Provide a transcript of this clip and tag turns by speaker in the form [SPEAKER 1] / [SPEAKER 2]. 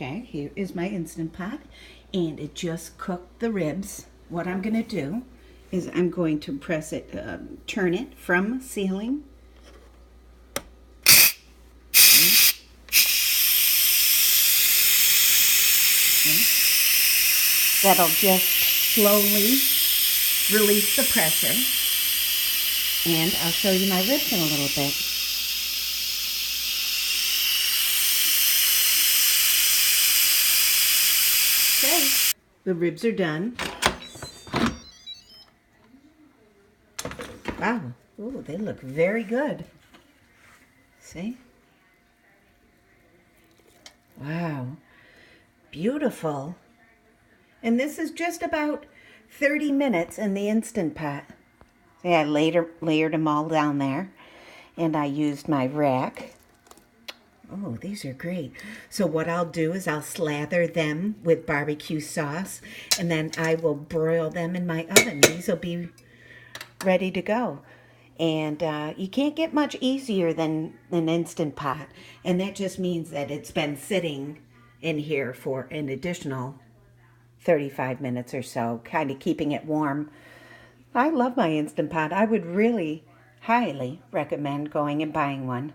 [SPEAKER 1] Okay, here is my Instant Pot, and it just cooked the ribs. What I'm going to do is I'm going to press it, turn it from sealing. Okay. That'll just slowly release the pressure, and I'll show you my ribs in a little bit. Okay, the ribs are done. Wow, ooh, they look very good. See? Wow, beautiful. And this is just about 30 minutes in the Instant Pot. See, I layered them all down there, and I used my rack. Oh, these are great. So what I'll do is I'll slather them with barbecue sauce, and then I will broil them in my oven. These will be ready to go. And you can't get much easier than an Instant Pot. And that just means that it's been sitting in here for an additional 35 minutes or so, kind of keeping it warm. I love my Instant Pot. I would really highly recommend going and buying one.